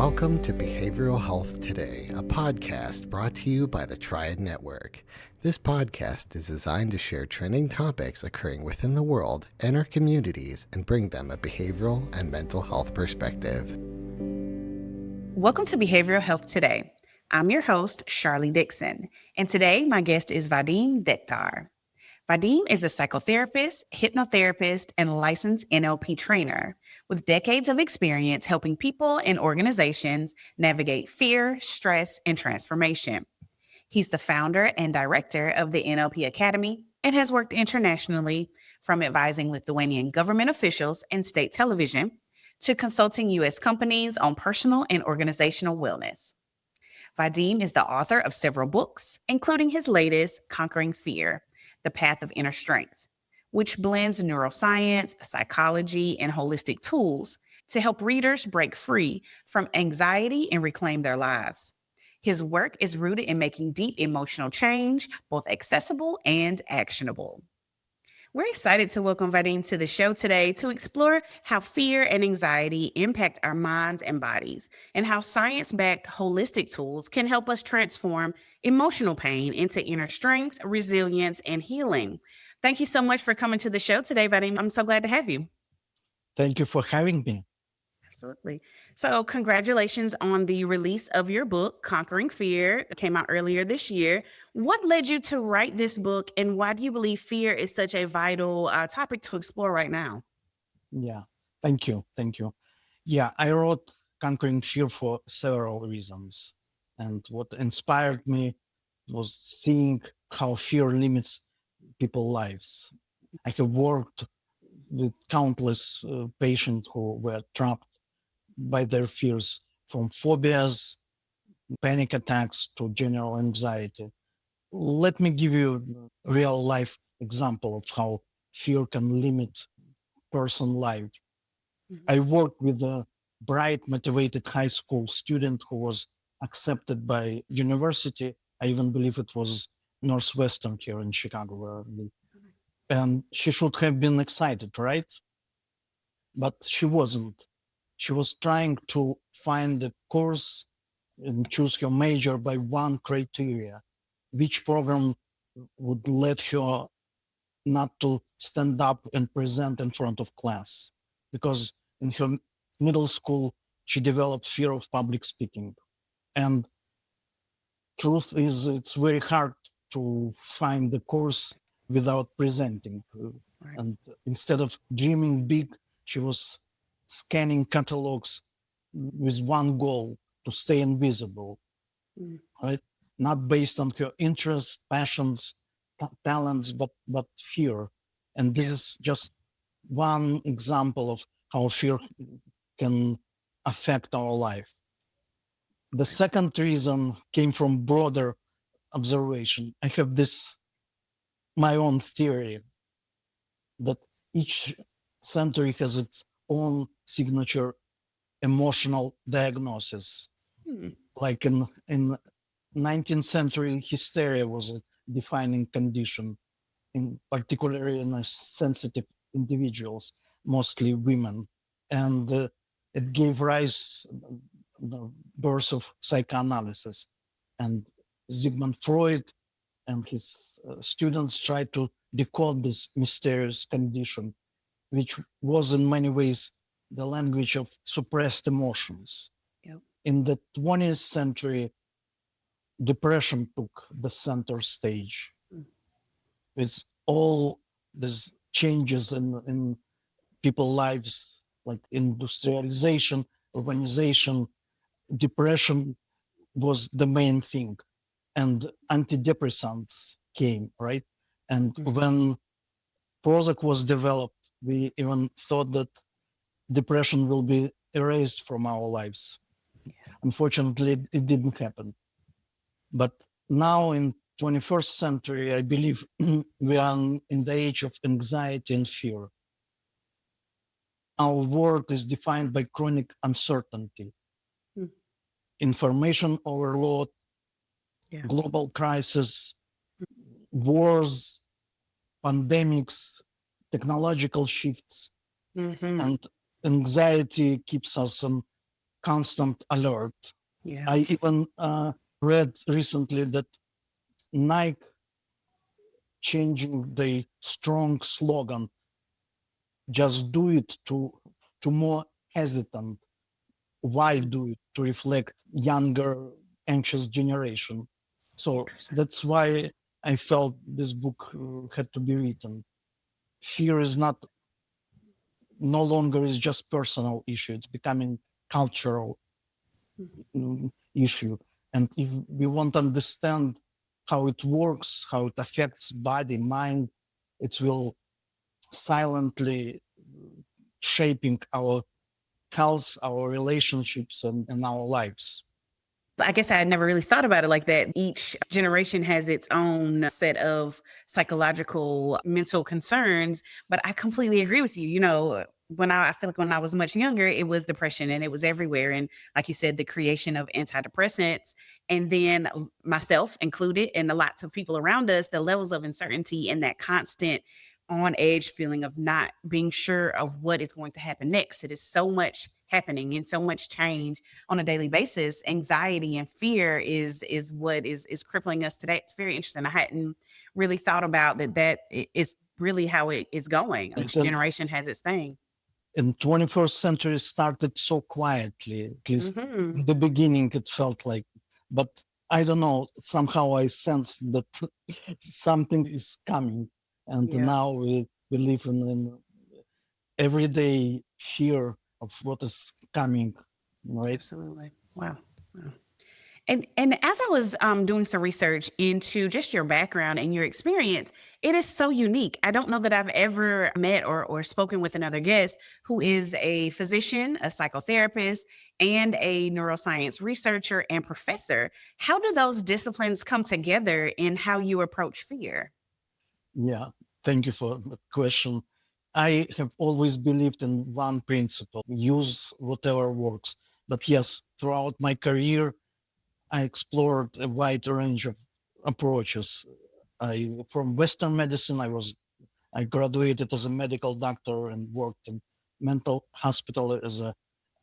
Welcome to Behavioral Health Today, a podcast brought to you by the Triad Network. This podcast is designed to share trending topics occurring within the world and our communities and bring them a behavioral and mental health perspective. Welcome to Behavioral Health Today. I'm your host, Charlie Dixon, and today my guest is Vadim Dekhtyar. Vadim is a psychotherapist, hypnotherapist, and licensed NLP trainer with decades of experience helping people and organizations navigate fear, stress, and transformation. He's the founder and director of the NLP Academy and has worked internationally, from advising Lithuanian government officials and state television to consulting U.S. companies on personal and organizational wellness. Vadim is the author of several books, including his latest, Conquering Fear: The Path of Inner Strength, which blends neuroscience, psychology, and holistic tools to help readers break free from anxiety and reclaim their lives. His work is rooted in making deep emotional change both accessible and actionable. We're excited to welcome Vadim to the show today to explore how fear and anxiety impact our minds and bodies, and how science backed holistic tools can help us transform emotional pain into inner strength, resilience, and healing. Thank you so much for coming to the show today, Vadim. I'm so glad to have you. Thank you for having me. Absolutely. So, congratulations on the release of your book, Conquering Fear. It came out earlier this year. What led you to write this book, and why do you believe fear is such a vital topic to explore right now? Yeah, thank you. Thank you. Yeah, I wrote Conquering Fear for several reasons. And what inspired me was seeing how fear limits people's lives. I have worked with countless patients who were trapped by their fears, from phobias, panic attacks to general anxiety. Let me give you a real life example of how fear can limit person life. I worked with a bright, motivated high school student who was accepted by university. I even believe it was Northwestern here in Chicago, where I live. And she should have been excited, right? But she wasn't. She was trying to find the course and choose her major by one criteria: which program would let her not to stand up and present in front of class. Because in her middle school, she developed fear of public speaking. And truth is, it's very hard to find the course without presenting. Right. And instead of dreaming big, she was scanning catalogs with one goal: to stay invisible, Mm. right? Not based on her interests, passions, talents, but fear. And this is just one example of how fear can affect our life. The second reason came from broader observation. I have this my own theory that each century has its own signature emotional diagnosis. Mm. Like in 19th century, hysteria was a defining condition, in particularly in sensitive individuals, mostly women, and it gave rise the birth of psychoanalysis. And Sigmund Freud and his students tried to decode this mysterious condition, which was in many ways the language of suppressed emotions. Yep. In the 20th century, depression took the center stage. Mm. It's all these changes in people's lives, like industrialization, urbanization. Depression was the main thing, and antidepressants came, right? And Mhm. when Prozac was developed, we even thought that depression will be erased from our lives. Unfortunately, it didn't happen. But now in 21st century, I believe we are in the age of anxiety and fear. Our world is defined by chronic uncertainty, Mm. information overload, Yeah. global crisis, wars, pandemics, technological shifts, Hmm. and anxiety keeps us on constant alert. Yeah. I even read recently that Nike changing the strong slogan, just do it, to more hesitant. Why do it? To reflect younger, anxious generation. So Interesting. that's why I felt this book had to be written. Fear is not no longer is just personal issue. It's becoming cultural issue. And if we want to understand how it works, how it affects body, mind, it will silently shaping our health, our relationships, and our lives. I guess I had never really thought about it like that. Each generation has its own set of psychological, mental concerns, but I completely agree with you. You know, I feel like when I was much younger, it was depression and it was everywhere. And like you said, the creation of antidepressants, and then myself included, and the lots of people around us, the levels of uncertainty and that constant on edge feeling of not being sure of what is going to happen next. It is so much happening and so much change on a daily basis. Anxiety and fear is what is crippling us today. It's very interesting. I hadn't really thought about that is really how it is going. Right? Each generation has its thing. And 21st century started so quietly, at least Hmm. in the beginning it felt like, but I don't know, somehow I sensed that something is coming. And Yeah, now we live in everyday fear of what is coming, right? absolutely. Wow. Wow. And as I was doing some research into just your background and your experience, it is so unique. I don't know that I've ever met or spoken with another guest who is a physician, a psychotherapist, and a neuroscience researcher and professor. How do those disciplines come together in how you approach fear? Yeah, thank you for the question. I have always believed in one principle, use whatever works. But yes, throughout my career, I explored a wide range of approaches. From Western medicine, I graduated as a medical doctor and worked in mental hospital as a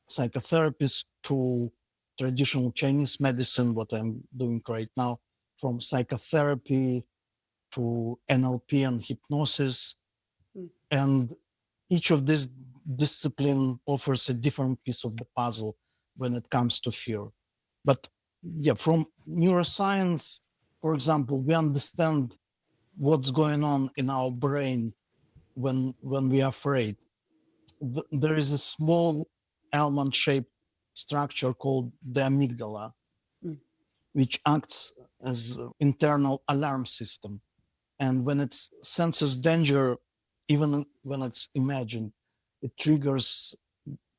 psychotherapist, to traditional Chinese medicine, what I'm doing right now, from psychotherapy to NLP and hypnosis. Mm. And each of these discipline offers a different piece of the puzzle when it comes to fear. But yeah, from neuroscience, for example, we understand what's going on in our brain when we are afraid. There is a small almond-shaped structure called the amygdala, Mm. which acts as an internal alarm system. And when it senses danger, even when it's imagined, it triggers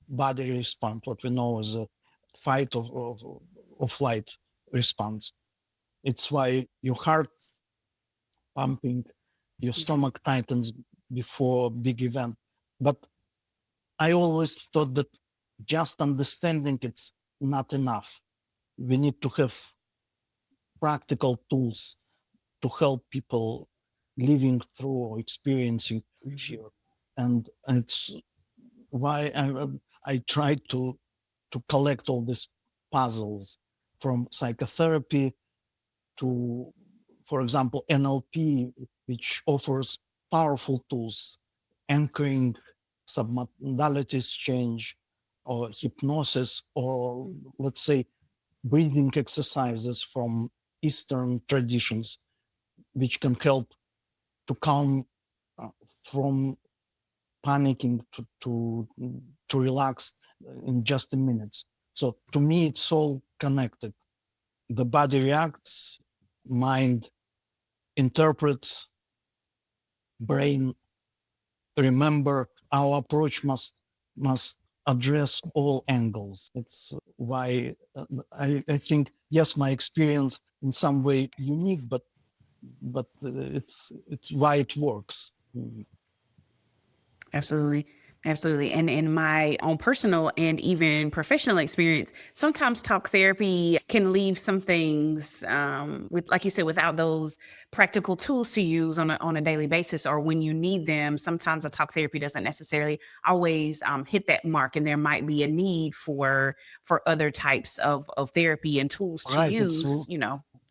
body response, what we know as a fight or flight response. It's why your heart pumping, your stomach tightens before a big event. But I always thought that just understanding it's not enough. We need to have practical tools to help people living through or experiencing Mhm. fear. And it's why I try to collect all these puzzles, from psychotherapy to, for example, NLP, which offers powerful tools, anchoring, submodalities change, or hypnosis, or let's say breathing exercises from Eastern traditions, which can help to calm uh, from panicking to relax in just a minute. So to me, it's all connected. The body reacts, mind interprets, brain remember. Our approach must address all angles. It's why I think, yes, my experience in some way unique, but it's why it works. Absolutely. Absolutely. And in my own personal and even professional experience, sometimes talk therapy can leave some things with, like you said, without those practical tools to use on a daily basis or when you need them. Sometimes a talk therapy doesn't necessarily always hit that mark, and there might be a need for other types of therapy and tools to Right. It's use.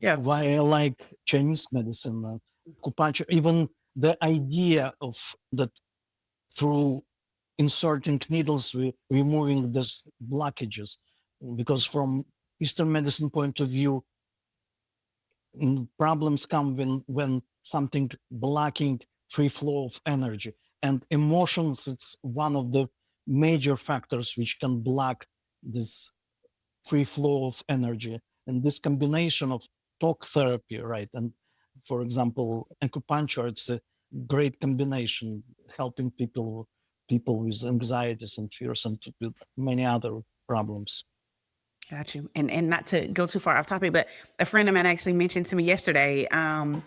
Yeah, why I like Chinese medicine, acupuncture, even the idea of that through inserting needles, we removing these blockages. Because from Eastern medicine point of view, problems come when something blocking free flow of energy. And emotions, it's one of the major factors which can block this free flow of energy. And this combination of talk therapy, right? And for example, acupuncture, it's a great combination, helping people with anxieties and fears and with many other problems. got you. And not to go too far off topic, but a friend of mine actually mentioned to me yesterday.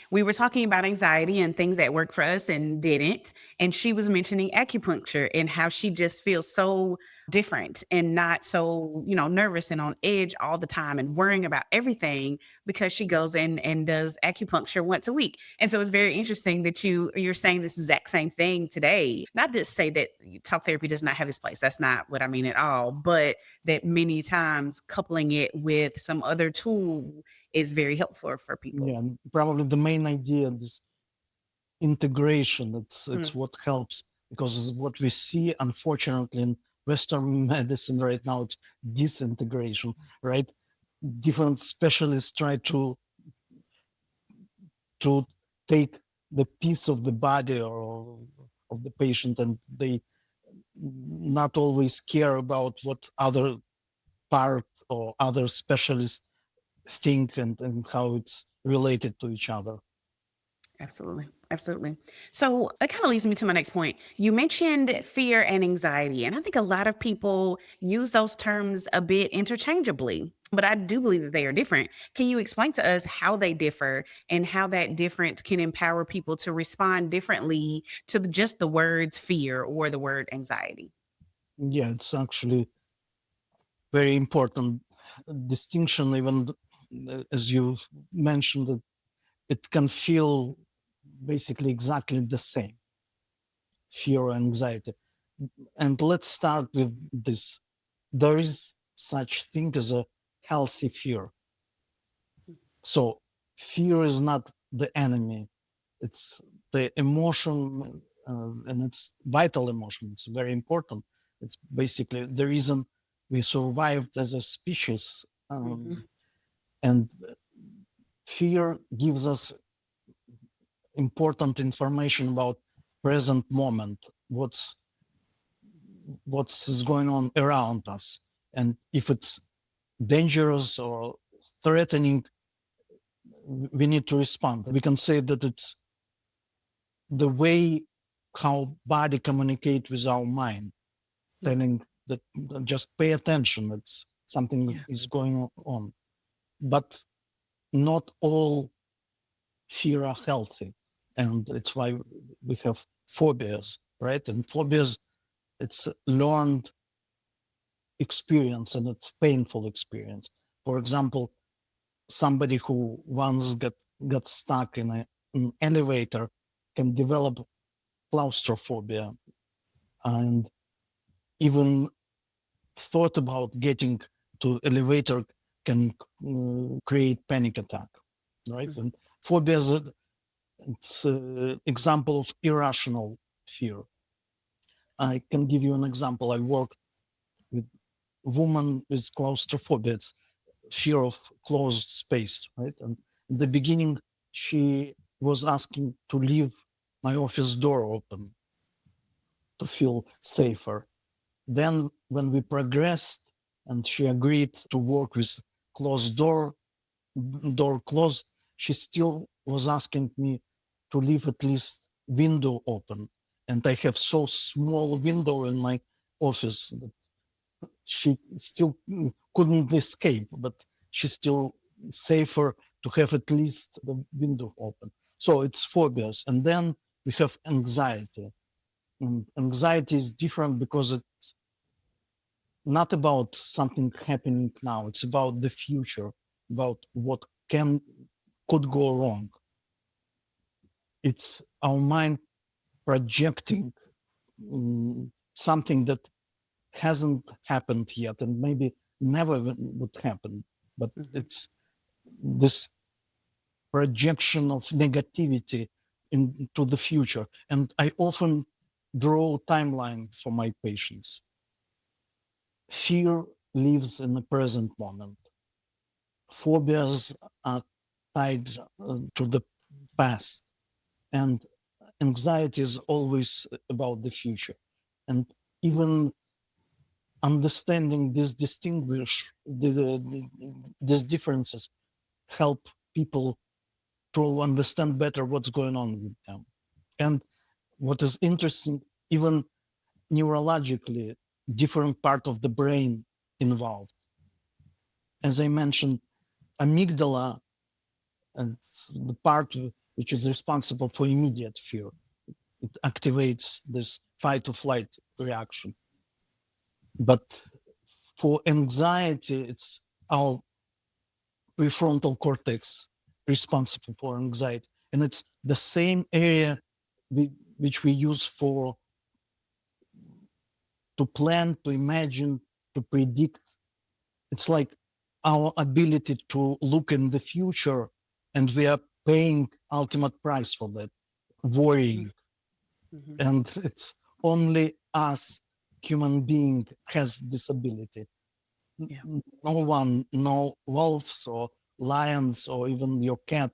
We were talking about anxiety and things that worked for us and didn't. And she was mentioning acupuncture and how she just feels so different and not so, nervous and on edge all the time and worrying about everything because she goes in and does acupuncture once a week. And so it's very interesting that you're saying this exact same thing today. Not to say that talk therapy does not have its place. That's not what I mean at all. But that many times coupling it with some other tool is very helpful for people. Yeah, and probably the main idea, this integration, Mm, it's what helps, because what we see unfortunately in Western medicine right now, it's disintegration, right? Different specialists try to take the piece of the body or of the patient, and they not always care about what other part or other specialists think, and how it's related to each other. absolutely. Absolutely. So that kind of leads me to my next point. You mentioned fear and anxiety, and I think a lot of people use those terms a bit interchangeably, but I do believe that they are different. Can you explain to us how they differ and how that difference can empower people to respond differently to just the words fear or the word anxiety? Yeah, it's actually very important distinction, even as you mentioned, that it can feel basically exactly the same, fear or anxiety. And let's start with this. There is such thing as a healthy fear. So fear is not the enemy. It's the emotion, and it's vital emotion. It's very important. It's basically the reason we survived as a species. Hmm. And fear gives us important information about present moment, what's going on around us, and if it's dangerous or threatening, we need to respond. We can say that it's the way how body communicate with our mind, telling that just pay attention, it's something Yeah. is going on. But not all fear are healthy, and it's why we have phobias, right? And phobias, it's learned experience, and it's painful experience. For example, somebody who once got stuck in an elevator can develop claustrophobia, and even thought about getting to elevator can create panic attack, right? Mhm. And phobias, it's example of irrational fear. I can give you an example. I worked with a woman with claustrophobia. It's fear of closed space, right? And in the beginning, she was asking to leave my office door open to feel safer. Then, when we progressed and she agreed to work with closed door closed, she still was asking me to leave at least window open. And I have so small window in my office that she still couldn't escape, but she's still safer to have at least the window open. So it's phobias. And then we have anxiety. And anxiety is different because it's not about something happening now. It's about the future, about what could go wrong. It's our mind projecting something that hasn't happened yet and maybe never would happen. But it's this projection of negativity into the future. And I often draw a timeline for my patients. Fear lives in the present moment. Phobias are tied to the past. And anxiety is always about the future. And even understanding these differences help people to understand better what's going on with them. And what is interesting, even neurologically, different part of the brain involved. As I mentioned, amygdala, and the part which is responsible for immediate fear. It activates this fight or flight reaction. But for anxiety, it's our prefrontal cortex responsible for anxiety. And it's the same area which we use to plan, to imagine, to predict. It's like our ability to look in the future, and we are paying ultimate price for that, worrying. And it's only us, human being, has this ability. Yeah. No one, no wolves or lions or even your cat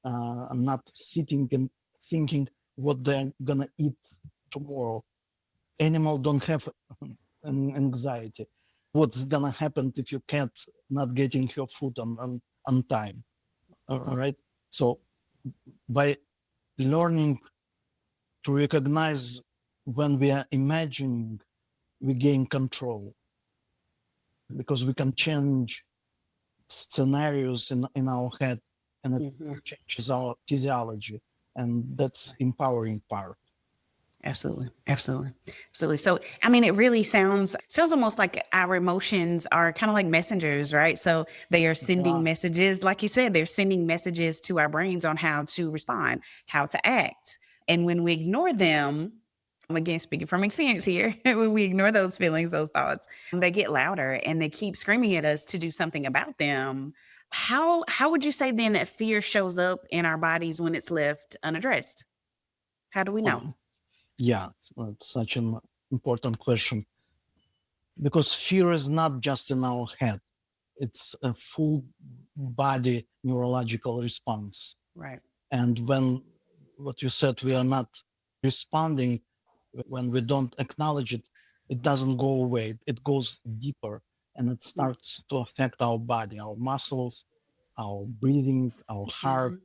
are not sitting and thinking what they're gonna eat tomorrow. Animals don't have an anxiety. What's gonna happen if your cat not getting her food on time? All right. So by learning to recognize when we are imagining, we gain control because we can change scenarios in our head, and it changes our physiology, and that's empowering part. Absolutely. Absolutely. Absolutely. So, I mean, it really sounds almost like our emotions are kind of like messengers, right? So they are sending Yeah. messages, like you said, they're sending messages to our brains on how to respond, how to act. And when we ignore them, again, speaking from experience here, when we ignore those feelings, those thoughts, they get louder and they keep screaming at us to do something about them. How would you say then that fear shows up in our bodies when it's left unaddressed? How do we know? Yeah, it's such an important question because fear is not just in our head, it's a full body neurological response. Right. And when what you said, we are not responding, when we don't acknowledge it, it doesn't go away, it goes deeper, and it starts to affect our body, our muscles, our breathing, our heart,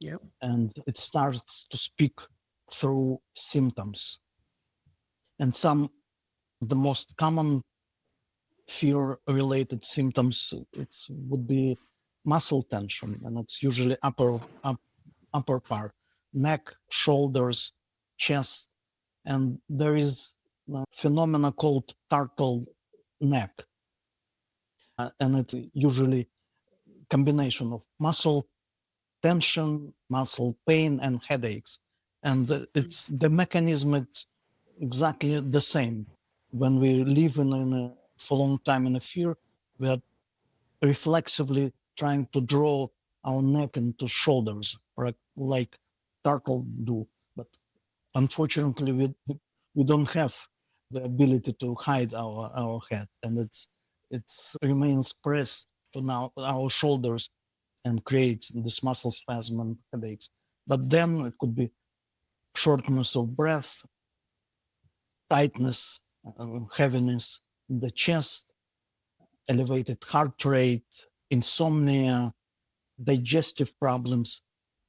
Yep. and it starts to speak through symptoms. And some the most common fear related symptoms, it would be muscle tension, and it's usually upper part, neck, shoulders, chest, and there is a phenomena called turtle neck, and it usually combination of muscle tension, muscle pain, and headaches. And it's the mechanism. It's exactly the same. When we live for a long time in a fear, we are reflexively trying to draw our neck into shoulders, like turtle do. But unfortunately, we don't have the ability to hide our head, and it's remains pressed to now our shoulders and creates this muscle spasm and headaches. But then it could be shortness of breath, tightness, heaviness in the chest, elevated heart rate, insomnia, digestive problems,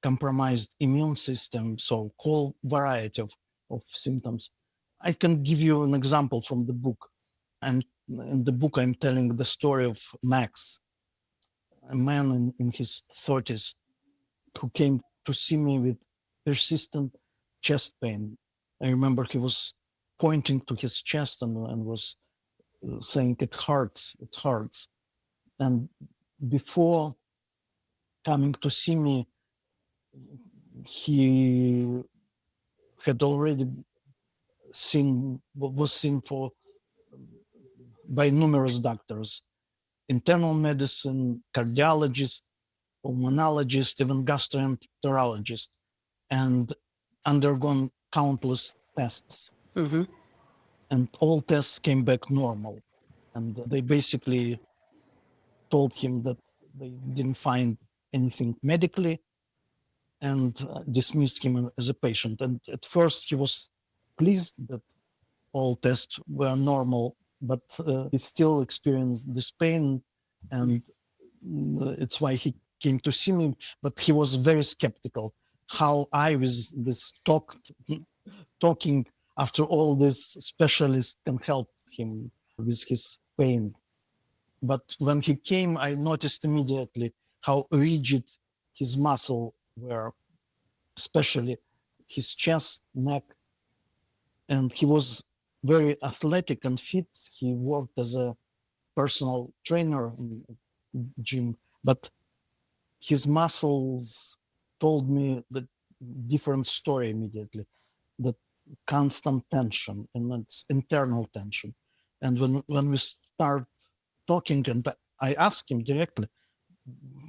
compromised immune system, so whole variety of symptoms. I can give you an example from the book. And in the book, I'm telling the story of Max, a man in his 30s who came to see me with persistent chest pain. I remember he was pointing to his chest and was saying, it hurts. And before coming to see me, he had already was seen by numerous doctors, internal medicine, cardiologist, pulmonologist, even gastroenterologist, and undergone countless tests. Mm-hmm. And all tests came back normal. And they basically told him that they didn't find anything medically and dismissed him as a patient. And at first he was pleased that all tests were normal, but he still experienced this pain, and it's why he came to see me. But he was very skeptical how I, with this talking after all this specialist, can help him with his pain. But when he came, I noticed immediately how rigid his muscle were, especially his chest, neck, and he was very athletic and fit. He worked as a personal trainer in gym, but his muscles told me the different story immediately. The constant tension, and it's internal tension. And when we start talking, and I asked him directly,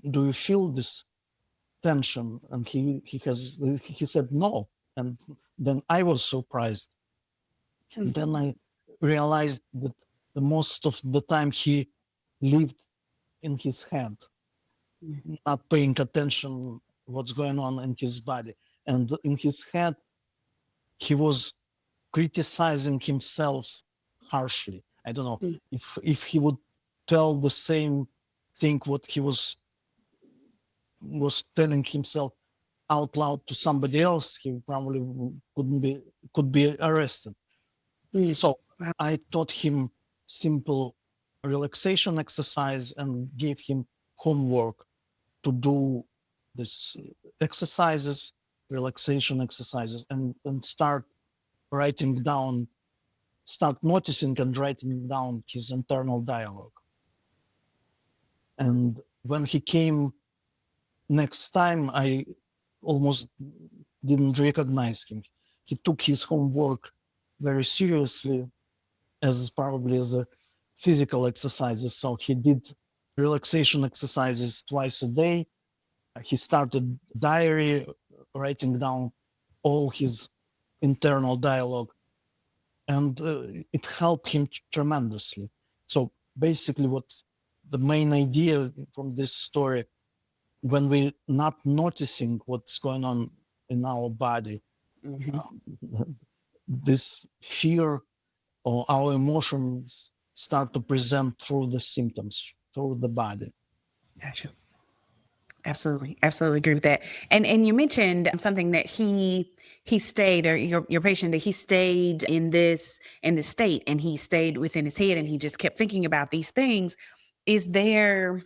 "Do you feel this tension?" And he said no. And then I was surprised. Then I realized that the most of the time he lived in his head, not paying attention what's going on in his body. And in his head, he was criticizing himself harshly. I don't know if he would tell the same thing what he was telling himself out loud to somebody else, he probably could be arrested. So Wow. I taught him simple relaxation exercise and gave him homework to do this exercises, relaxation exercises, and start writing down, start noticing and writing down his internal dialogue. And when he came next time, I almost didn't recognize him. He took his homework very seriously, as probably as a physical exercises. So he did relaxation exercises twice a day. He started diary, writing down all his internal dialogue, and it helped him tremendously. So basically, what the main idea from this story, when we're not noticing what's going on in our body, this fear or our emotions start to present through the symptoms, through the body. Gotcha. Absolutely. Absolutely agree with that. And you mentioned something that he stayed, or your patient, that he stayed in this state, and he stayed within his head, and he just kept thinking about these things. Is there,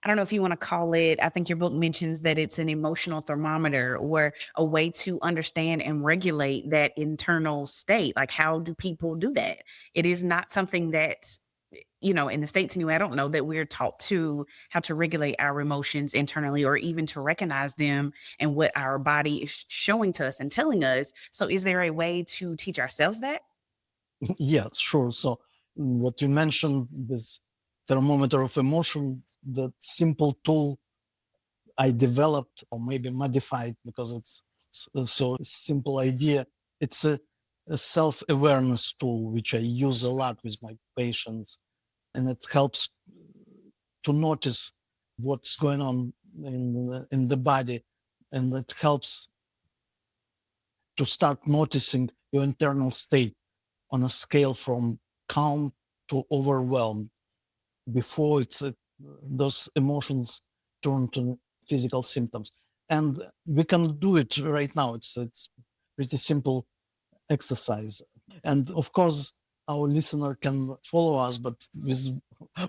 I don't know if you want to call it, I think your book mentions that it's an emotional thermometer, or a way to understand and regulate that internal state. Like, how do people do that? It is not something that, in the States anyway, I don't know that we're taught to how to regulate our emotions internally, or even to recognize them and what our body is showing to us and telling us. So is there a way to teach ourselves that? Yeah, sure. So what you mentioned, this thermometer of emotion, the simple tool I developed or maybe modified because it's so simple idea. It's a self-awareness tool which I use a lot with my patients, and it helps to notice what's going on in the body, and it helps to start noticing your internal state on a scale from calm to overwhelmed before those emotions turn to physical symptoms. And we can do it right now. It's pretty simple exercise. And of course, our listener can follow us, but with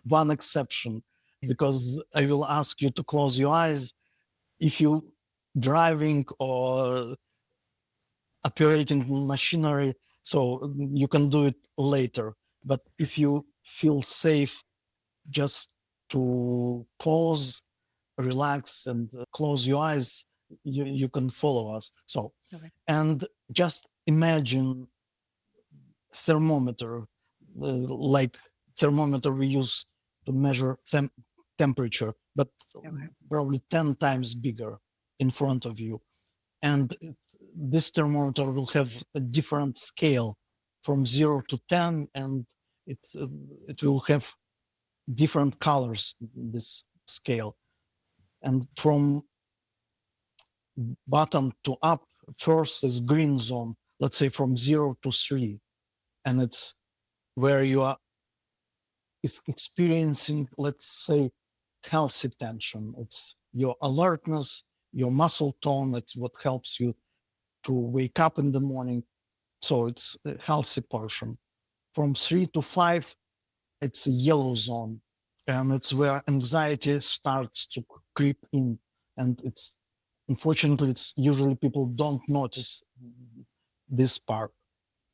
one exception, because I will ask you to close your eyes if you driving or operating machinery, so you can do it later. But if you feel safe, just to pause, relax, and close your eyes, you can follow us. So, Okay. and just imagine thermometer, like thermometer we use to measure temperature, but Okay. probably 10 times bigger in front of you. And this thermometer will have a different scale from 0 to 10, and it will have different colors, this scale. And from bottom to up, first is green zone, let's say from 0 to 3. And it's where you are experiencing, let's say, healthy tension. It's your alertness, your muscle tone. It's what helps you to wake up in the morning. So it's a healthy portion. From 3 to 5, it's a yellow zone. And it's where anxiety starts to creep in. And it's unfortunately, it's usually people don't notice this part.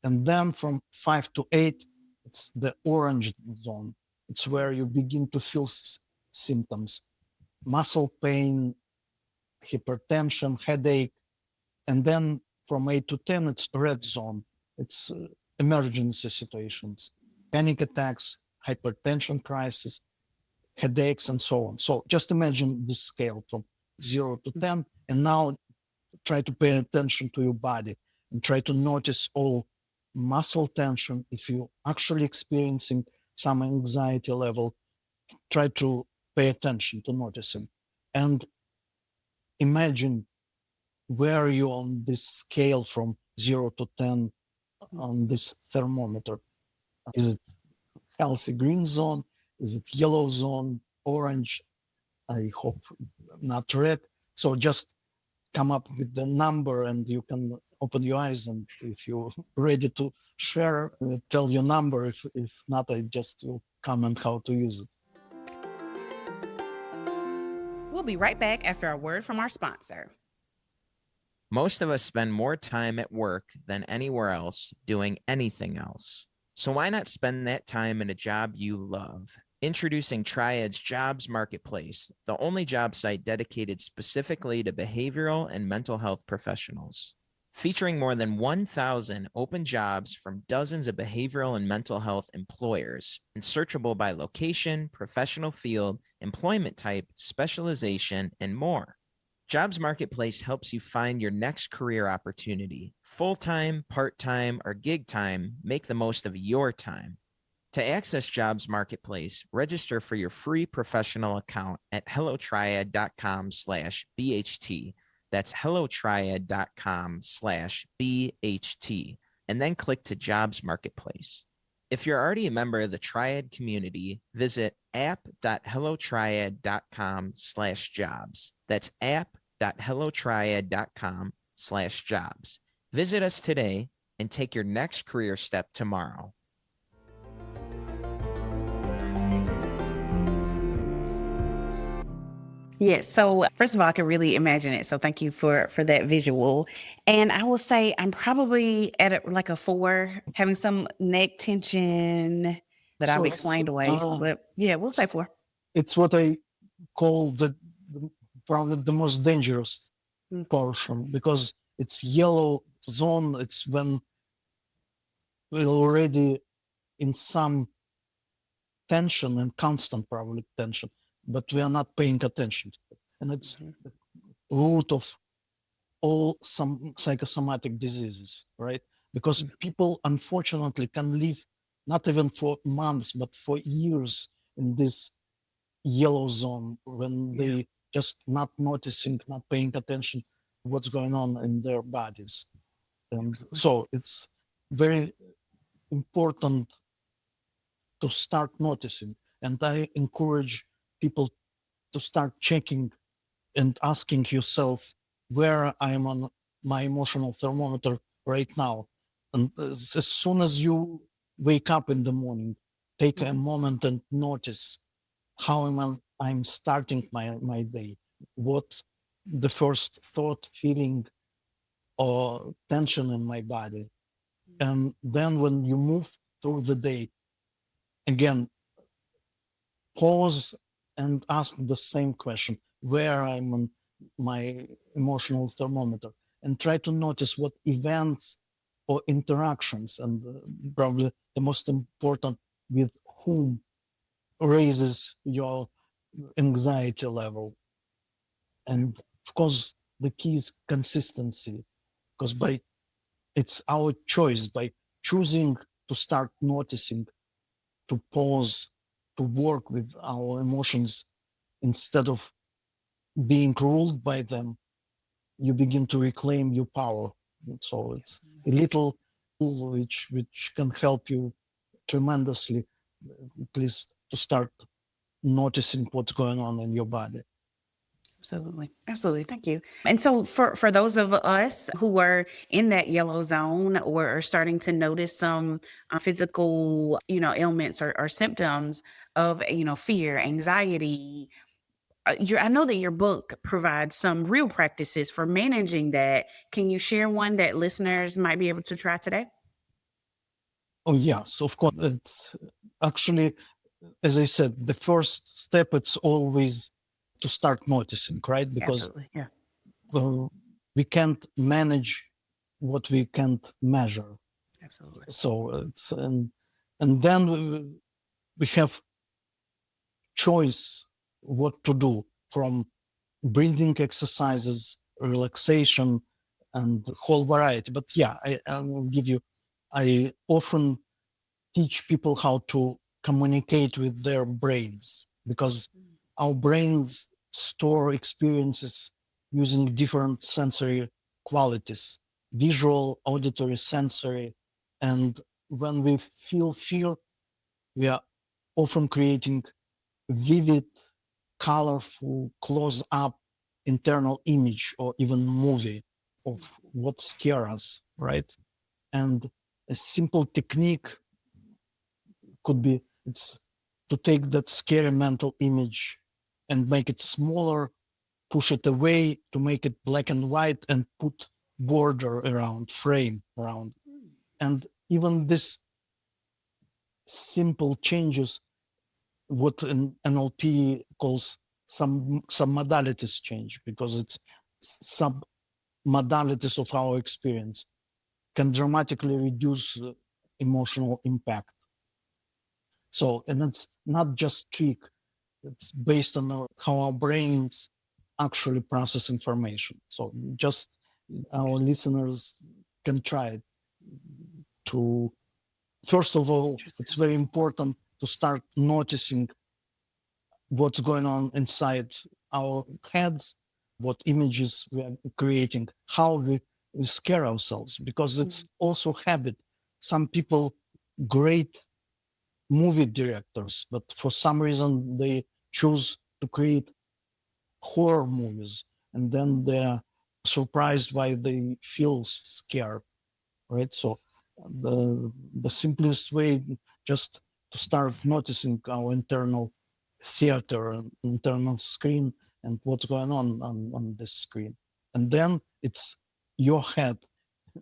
And then from 5 to 8, it's the orange zone. It's where you begin to feel symptoms, muscle pain, hypertension, headache. And then from 8 to 10, it's red zone. It's emergency situations, panic attacks, hypertension crisis, headaches, and so on. So just imagine this scale from 0 to 10. And now try to pay attention to your body and try to notice all muscle tension. If you're actually experiencing some anxiety level, try to pay attention to noticing. And imagine where you on this scale from 0 to 10 on this thermometer. Is it healthy green zone? Is it yellow zone, orange? I hope not red. So just come up with the number and you can open your eyes, and if you're ready to share, tell your number. If not, I just will comment how to use it. We'll be right back after a word from our sponsor. Most of us spend more time at work than anywhere else doing anything else. So why not spend that time in a job you love? Introducing Triad's Jobs Marketplace, the only job site dedicated specifically to behavioral and mental health professionals. Featuring more than 1,000 open jobs from dozens of behavioral and mental health employers, and searchable by location, professional field, employment type, specialization, and more. Jobs Marketplace helps you find your next career opportunity. Full-time, part-time, or gig time, make the most of your time. To access Jobs Marketplace, register for your free professional account at hellotriad.com/BHT. That's hellotriad.com/BHT, and then click to Jobs Marketplace. If you're already a member of the Triad community, visit app.hellotriad.com/jobs. That's app.hellotriad.com/jobs. Visit us today and take your next career step tomorrow. Yes. So first of all, I can really imagine it. So thank you for that visual. And I will say I'm probably at like a 4, having some neck tension that I've So explained away. But yeah, we'll say 4. it's what I call the probably the most dangerous Mm. portion, because it's yellow zone. It's when we're already in some tension and constant probably tension, but we are not paying attention to it. And it's Mhm. the root of all some psychosomatic diseases, right? Because people unfortunately can live not even for months, but for years in this yellow zone when Yeah. they just not noticing, not paying attention what's going on in their bodies. And so it's very important to start noticing. And I encourage people to start checking and asking yourself where I am on my emotional thermometer right now. And as soon as you wake up in the morning, take a moment and notice how I'm starting my day. What the first thought, feeling, or tension in my body. And then when you move through the day, again, pause and ask the same question, where I'm on my emotional thermometer, and try to notice what events or interactions, and probably the most important, with whom, raises your anxiety level. And of course, the key is consistency, because it's our choice, by choosing to start noticing, to pause, to work with our emotions instead of being ruled by them. You begin to reclaim your power. So it's a little tool which can help you tremendously, at least to start noticing what's going on in your body. Absolutely. Absolutely. Thank you. And so for those of us who are in that yellow zone or are starting to notice some physical, ailments or symptoms of, fear, anxiety, I know that your book provides some real practices for managing that. Can you share one that listeners might be able to try today? Oh yes, of course. It's actually, as I said, the first step, it's always to start noticing, right? Because Absolutely. Yeah. we can't manage what we can't measure. Absolutely. So and then we have choice what to do, from breathing exercises, relaxation, and whole variety. But yeah, I will give you. I often teach people how to communicate with their brains, because our brains store experiences using different sensory qualities: visual, auditory, sensory. And when we feel fear, we are often creating vivid, colorful, close up internal image or even movie of what scares us, right? And a simple technique could be, it's to take that scary mental image and make it smaller, push it away to make it black and white, and put border around, frame around. And even this simple changes, what an NLP calls some modalities change, because it's sub modalities of our experience can dramatically reduce emotional impact. So, and it's not just trick, it's based on how our brains actually process information. So just our listeners can try it. To First of all, it's Interesting. very important to start noticing what's going on inside our heads, what images we are creating, how we scare ourselves, because it's also habit. Some people, great movie directors, but for some reason they choose to create horror movies, and then they're surprised why they feel scared, right? So the simplest way, just to start noticing our internal theater and internal screen, and what's going on this screen. And then it's your head.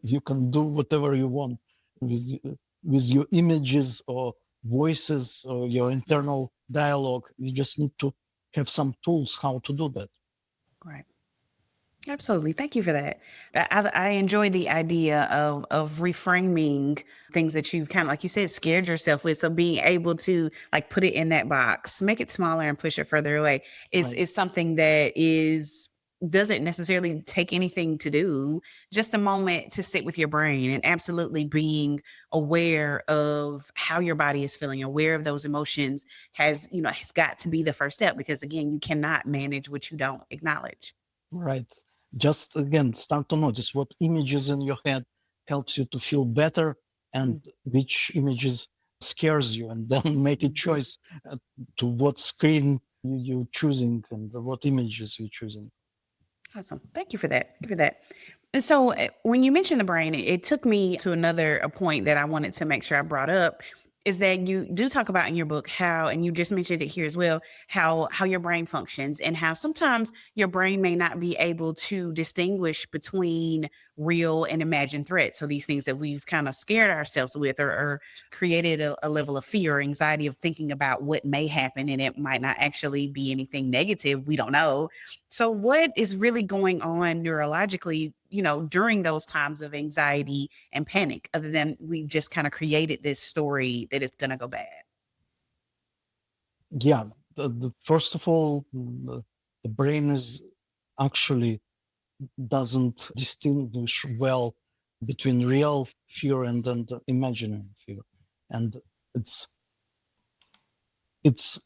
You can do whatever you want with with your images or voices or your internal dialogue. You just need to have some tools how to do that. Right. Absolutely. Thank you for that. I enjoy the idea of reframing things that you've kind of, like you said, scared yourself with. So being able to like put it in that box, make it smaller and push it further away Right. is something that is doesn't necessarily take anything to do, just a moment to sit with your brain and absolutely being aware of how your body is feeling, aware of those emotions has got to be the first step, because again, you cannot manage what you don't acknowledge. Right. Just again, start to notice what images in your head helps you to feel better, and which images scares you, and then make a choice to what screen you're choosing and what images you're choosing. Awesome. Thank you for that. Thank you for that. And so when you mentioned the brain, it took me to another a point that I wanted to make sure I brought up. is that you do talk about in your book how, and you just mentioned it here as well, how your brain functions and how sometimes your brain may not be able to distinguish between real and imagined threats. So these things that we've kind of scared ourselves with, or created a level of fear or anxiety of thinking about what may happen, and it might not actually be anything negative. We don't know. So what is really going on neurologically, during those times of anxiety and panic, other than we've just kind of created this story that it's going to go bad? Yeah, first of all, the brain is actually doesn't distinguish well between real fear and imaginary fear, and it's it's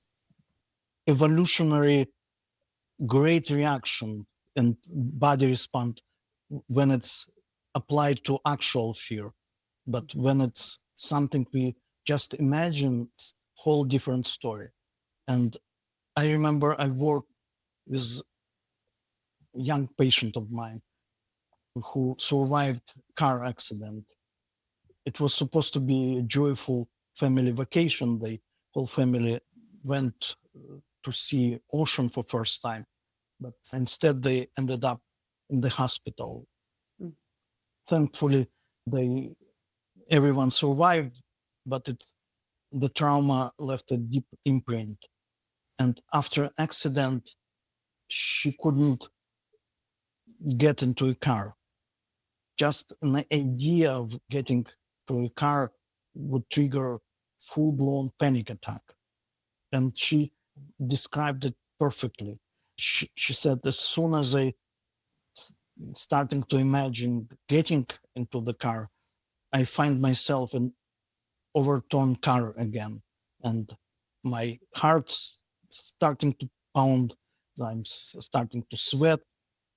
evolutionary great reaction and body respond when it's applied to actual fear, but when it's something we just imagine, it's whole different story. And I remember I worked with a young patient of mine who survived car accident. It was supposed to be a joyful family vacation. The whole family went to see ocean for first time, but instead they ended up in the hospital. Mm. Thankfully, they everyone survived, but the trauma left a deep imprint. And after accident, she couldn't get into a car. Just an idea of getting to a car would trigger full-blown panic attack. And she described it perfectly. She said, as soon as I starting to imagine getting into the car, I find myself in overturned car again, and my heart's starting to pound. I'm starting to sweat,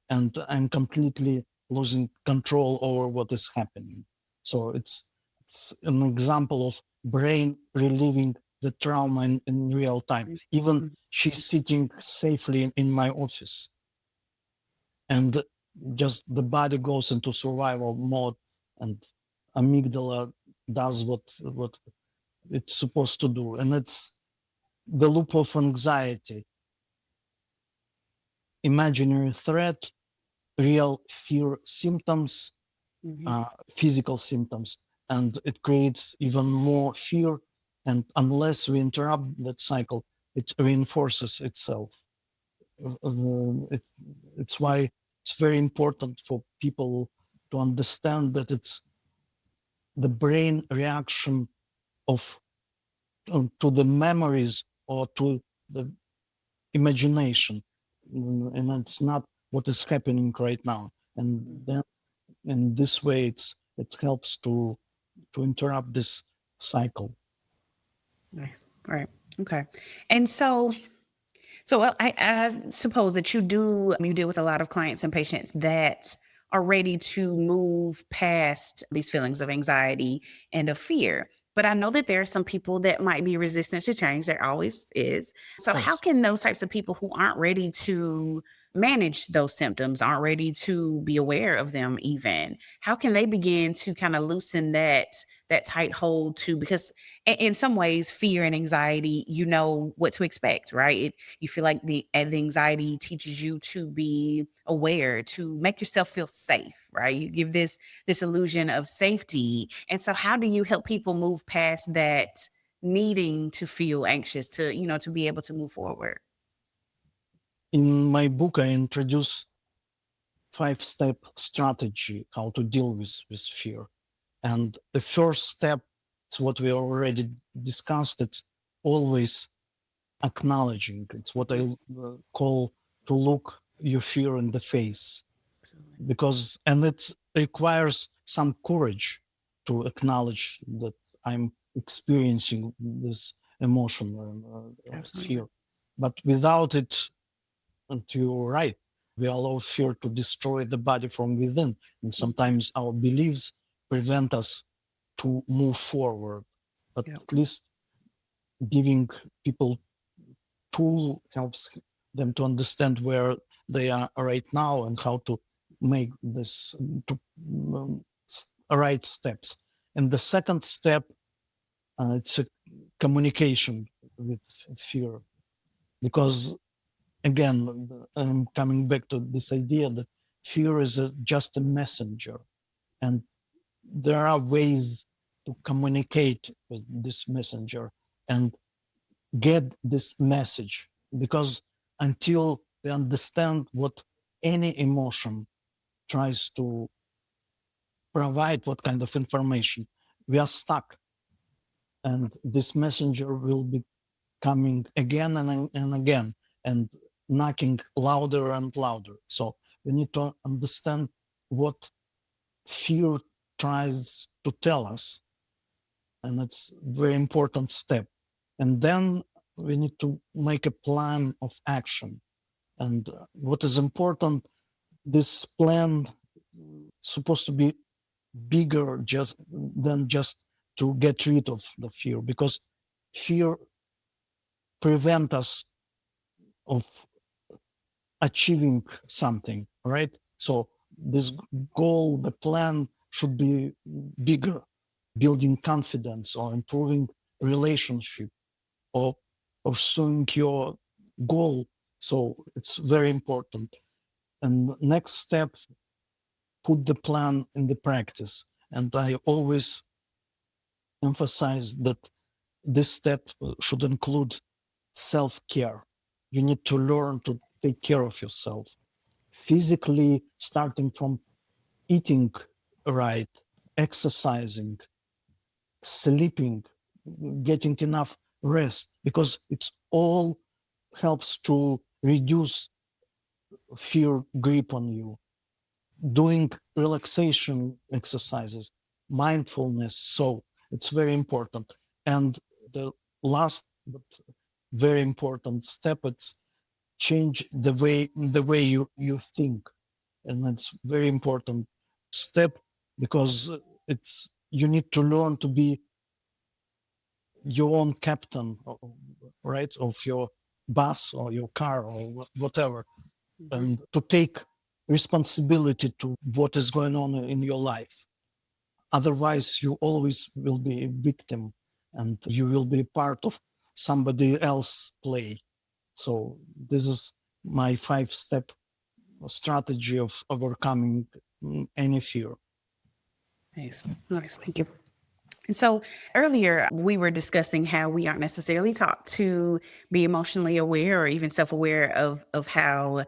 and I'm completely losing control over what is happening. So it's an example of brain relieving the trauma in real time. Even Mhm. she's sitting safely in my office, and just the body goes into survival mode, and amygdala does what it's supposed to do. And it's the loop of anxiety: imaginary threat, real fear symptoms, Mhm. physical symptoms, and it creates even more fear. And unless we interrupt that cycle, it reinforces itself. It, it's why it's very important for people to understand that it's the brain reaction of to the memories or to the imagination. And it's not what is happening right now. And then in this way, it helps to interrupt this cycle. Nice. Right. Okay. And so I suppose that you deal with a lot of clients and patients that are ready to move past these feelings of anxiety and of fear. But I know that there are some people that might be resistant to change. There always is. So how Yes. can those types of people who aren't ready to manage those symptoms, aren't ready to be aware of them even, how can they begin to kind of loosen that tight hold to, because in some ways fear and anxiety, you know what to expect, right? You feel like the anxiety teaches you to be aware, to make yourself feel safe, right? You give this illusion of safety. And so how do you help people move past that needing to feel anxious to, to be able to move forward? In my book, I introduce 5-step strategy how to deal with fear. And the first step is what we already discussed. It's always acknowledging. It's what I call to look your fear in the face, Absolutely. because and it requires some courage to acknowledge that I'm experiencing this emotion of Absolutely. fear. But without it, and you're right, we allow fear to destroy the body from within, and sometimes our beliefs prevent us to move forward. But Yep. at least giving people tool helps them to understand where they are right now and how to make this to right steps. And the second step, it's communication with fear. Because again, I'm coming back to this idea that fear is just a messenger, and there are ways to communicate with this messenger and get this message. Because until we understand what any emotion tries to provide, what kind of information, we are stuck, and this messenger will be coming again and again and knocking louder and louder. So we need to understand what fear tries to tell us, and it's a very important step. And then we need to make a plan of action. And what is important, this plan supposed to be bigger just than just to get rid of the fear, because fear prevent us of achieving something, right? So this goal, the plan should be bigger, building confidence or improving relationship or pursuing your goal. So it's very important. And next step, put the plan in the practice. And I always emphasize that this step should include self-care. You need to learn to take care of yourself physically, starting from eating right, exercising, sleeping, getting enough rest, because it's all helps to reduce fear grip on you. Doing relaxation exercises, mindfulness. So it's very important. And the last but very important step, it's change the way you think. And that's very important step, because it's you need to learn to be your own captain, right, of your bus or your car or whatever, and to take responsibility to what is going on in your life. Otherwise, you always will be a victim, and you will be part of somebody else's play. So this is my 5-step strategy of overcoming any fear. Nice. Nice. Thank you. And so earlier we were discussing how we aren't necessarily taught to be emotionally aware or even self-aware of how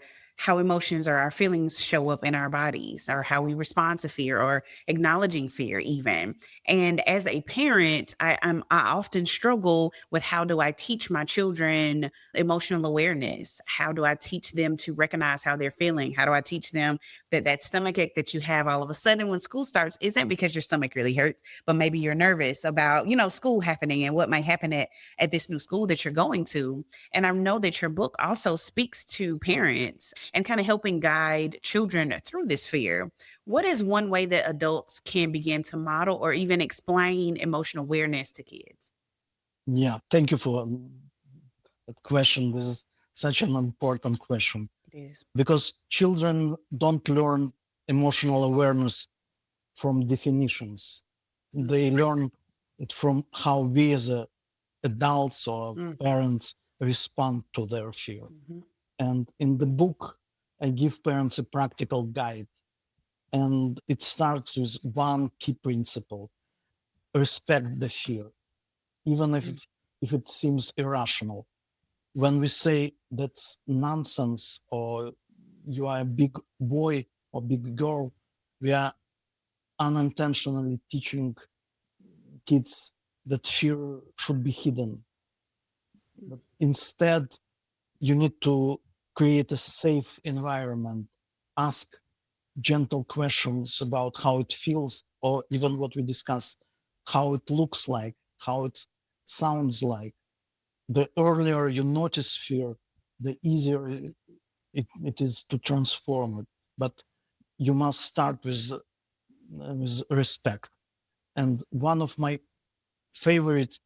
emotions or our feelings show up in our bodies, or how we respond to fear, or acknowledging fear even. And as a parent, I often struggle with, how do I teach my children emotional awareness? How do I teach them to recognize how they're feeling? How do I teach them that that stomach ache that you have all of a sudden when school starts isn't because your stomach really hurts, but maybe you're nervous about, school happening and what might happen at this new school that you're going to. And I know that your book also speaks to parents and kind of helping guide children through this fear. What is one way that adults can begin to model or even explain emotional awareness to kids? Yeah, thank you for that question. This is such an important question, It is. because children don't learn emotional awareness from definitions. They learn it from how we as adults or parents respond to their fear. And in the book, I give parents a practical guide. And it starts with one key principle: respect the fear, even if it seems irrational. When we say that's nonsense, or you are a big boy or big girl, we are unintentionally teaching kids that fear should be hidden. But instead, you need to create a safe environment, ask gentle questions about how it feels, or even what we discussed, how it looks like, how it sounds like. The earlier you notice fear, the easier it is to transform it. But you must start with respect. And one of my favorite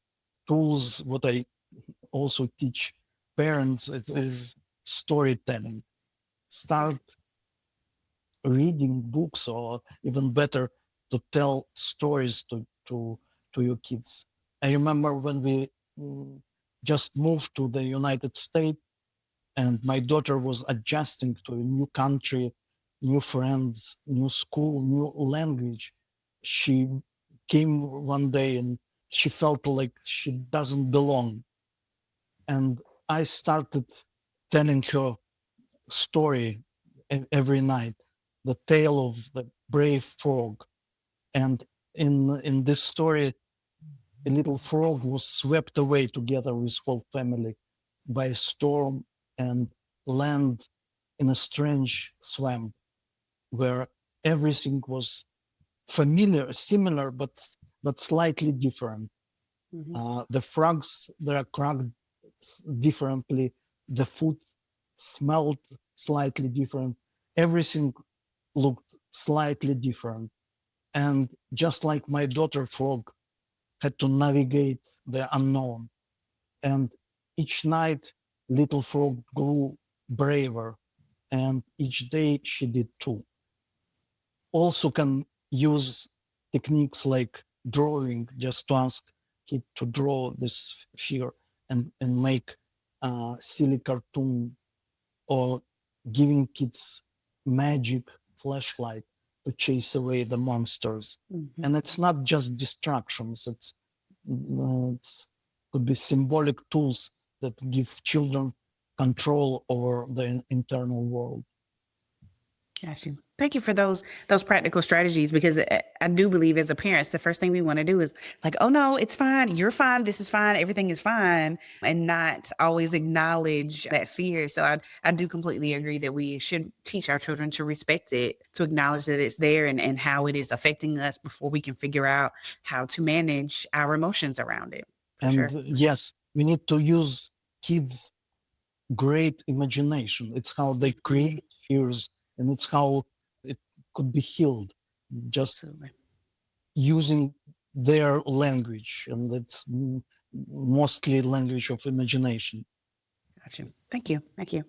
tools, what I also teach parents, it is storytelling. Start reading books, or even better, to tell stories to your kids. I remember when we just moved to the United States, and my daughter was adjusting to a new country, new friends, new school, new language. She came one day and she felt like she doesn't belong. And I started telling her story every night, the tale of the brave frog. And in this story, a little frog was swept away together with whole family by a storm and land in a strange swamp where everything was familiar, similar, but slightly different. The frogs they are cracked differently. The food smelled slightly different. Everything looked slightly different. And just like my daughter frog had to navigate the unknown. And each night, little frog grew braver. And each day she did too. Also can use techniques like drawing, just to ask kid to draw this fear and make a silly cartoon, or giving kids magic flashlight to chase away the monsters. And it's not just distractions, it's could be symbolic tools that give children control over the internal world. Got you. Thank you for those practical strategies, because I do believe as a parents, the first thing we want to do is like, oh no, it's fine. You're fine. This is fine. Everything is fine. And not always acknowledge that fear. So I do completely agree that we should teach our children to respect it, to acknowledge that it's there and how it is affecting us before we can figure out how to manage our emotions around it. And sure. Yes, we need to use kids' great imagination. It's how they create fears, and it's how it could be healed. Just Absolutely. using their language, and it's mostly language of imagination. Got you. Thank you. Thank you.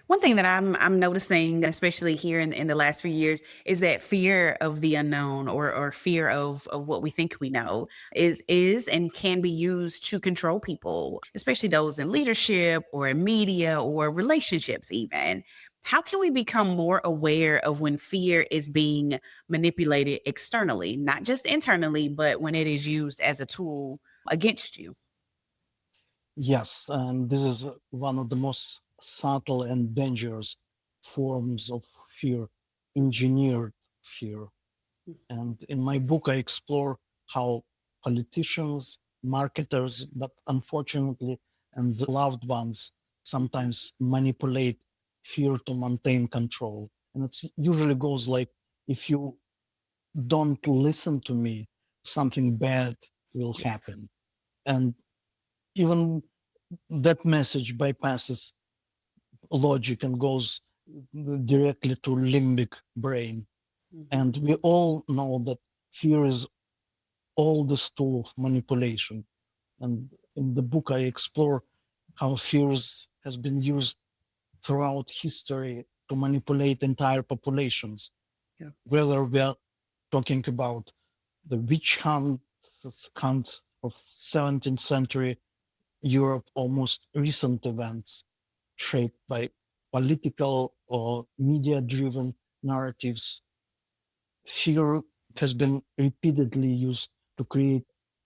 One thing that I'm noticing, especially here in the last few years, is that fear of the unknown, or fear of what we think we know is and can be used to control people, especially those in leadership or in media or relationships even. How can we become more aware of when fear is being manipulated externally, not just internally, but when it is used as a tool against you? Yes, and this is one of the most subtle and dangerous forms of fear, engineered fear. And in my book, I explore how politicians, marketers, but unfortunately, and the loved ones sometimes manipulate fear to maintain control. And it usually goes like, if you don't listen to me, something bad will happen. And even that message bypasses logic and goes directly to limbic brain. And we all know that fear is oldest tool of manipulation. And in the book, I explore how fears has been used throughout history to manipulate entire populations. Yeah. Whether we are talking about the witch hunts of 17th century Europe, or most recent events shaped by political or media-driven narratives, fear has been repeatedly used to create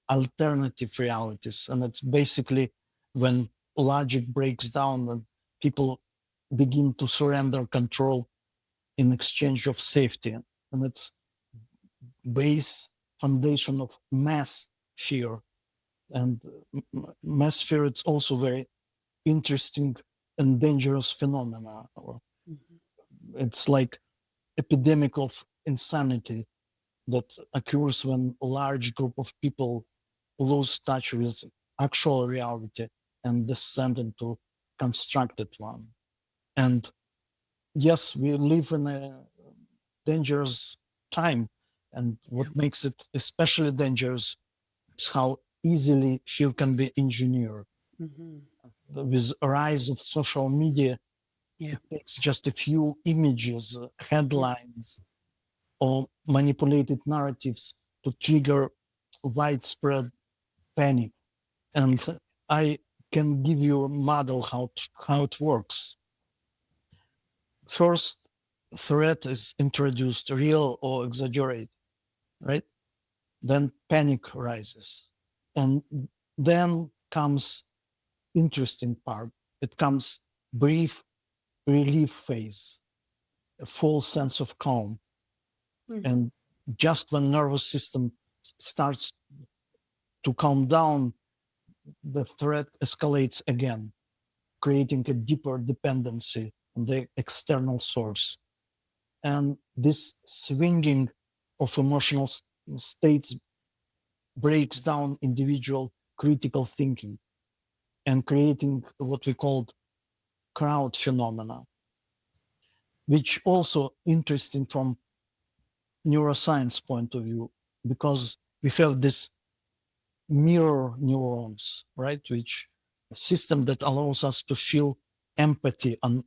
alternative realities. And it's basically when logic breaks down and people begin to surrender control in exchange of safety. And it's base foundation of mass fear. And mass fear, it's also very interesting and dangerous phenomena. Or it's like epidemic of insanity that occurs when a large group of people lose touch with actual reality and descend into constructed one. And yes, we live in a dangerous time. And what makes it especially dangerous is how easily fear can be engineered. With the rise of social media, Yeah. it takes just a few images, headlines, or manipulated narratives to trigger widespread panic. And I can give you a model how it works. First, threat is introduced, real or exaggerated, right? Then panic rises. And then comes interesting part. It comes brief relief phase, a full sense of calm. And just when nervous system starts to calm down, the threat escalates again, creating a deeper dependency on the external source. And this swinging of emotional states breaks down individual critical thinking and creating what we call crowd phenomena, which also interesting from neuroscience point of view, because we have this mirror neurons, right? Which system that allows us to feel empathy on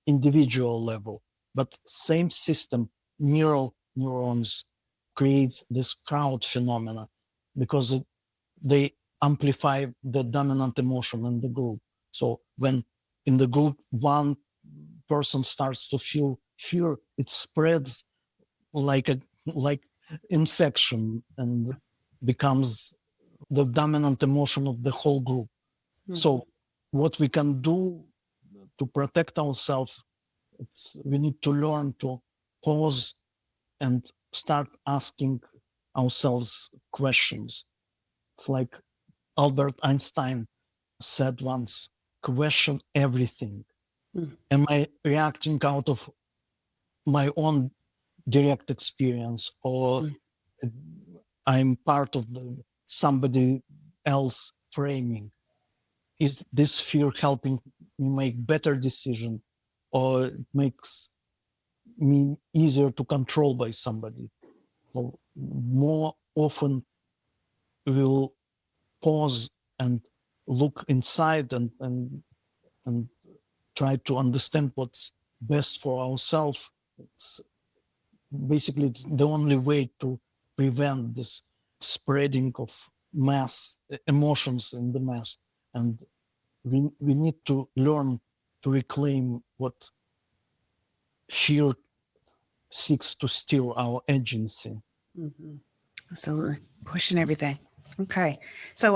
individual level. But same system, mirror neurons, creates this crowd phenomena because they amplify the dominant emotion in the group. So when in the group one person starts to feel fear, it spreads like infection and becomes the dominant emotion of the whole group. So what we can do to protect ourselves, we need to learn to pause and start asking ourselves questions. It's like Albert Einstein said once, question everything. Am I reacting out of my own direct experience, or I'm part of somebody else framing? Is this fear helping me make better decision, or it makes me easier to control by somebody? So more often we'll pause and look inside and try to understand what's best for ourselves. Basically, it's the only way to prevent this spreading of mass emotions in the mass. And we need to learn to reclaim what fear seeks to steal our agency. Absolutely. Pushing everything. Okay. So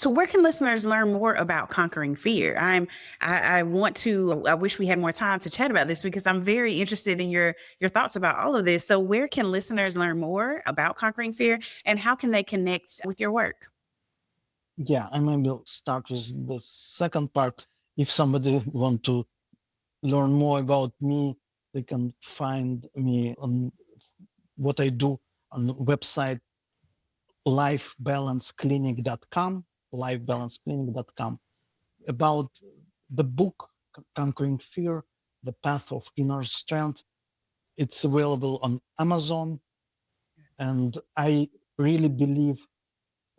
where can listeners learn more about conquering fear? I wish we had more time to chat about this because I'm very interested in your thoughts about all of this. So where can listeners learn more about conquering fear and how can they connect with your work? Yeah, I maybe start with the second part. If somebody want to learn more about me, they can find me on what I do on the website lifebalanceclinic.com, lifebalanceclinic.com. About the book Conquering Fear, The Path of Inner Strength. It's available on Amazon. And I really believe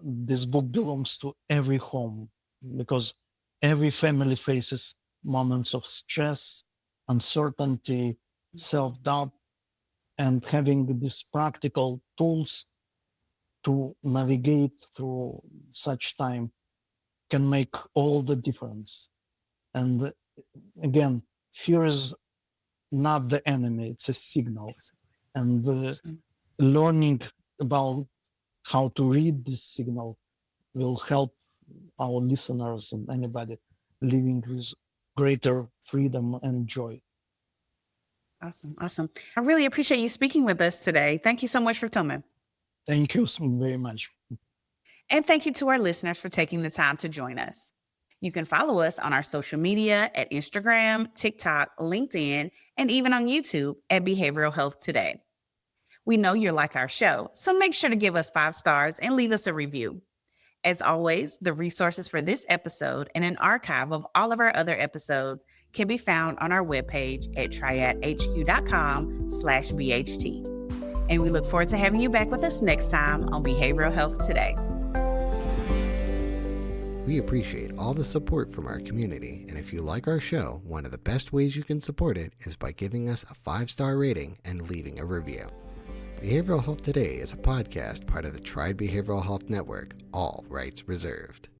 this book belongs to every home because every family faces moments of stress, uncertainty, self-doubt, and having these practical tools to navigate through such time can make all the difference. And again, fear is not the enemy, it's a signal. And learning about how to read this signal will help our listeners and anybody living with greater freedom and joy. Awesome. Awesome. I really appreciate you speaking with us today. Thank you so much for coming. Thank you so very much. And thank you to our listeners for taking the time to join us. You can follow us on our social media at Instagram, TikTok, LinkedIn, and even on YouTube at Behavioral Health Today. We know you like our show, so make sure to give us 5 stars and leave us a review. As always, the resources for this episode and an archive of all of our other episodes can be found on our webpage at triadhq.com/BHT. And we look forward to having you back with us next time on Behavioral Health Today. We appreciate all the support from our community, and if you like our show, one of the best ways you can support it is by giving us a 5-star rating and leaving a review. Behavioral Health Today is a podcast part of the Triad Behavioral Health Network, all rights reserved.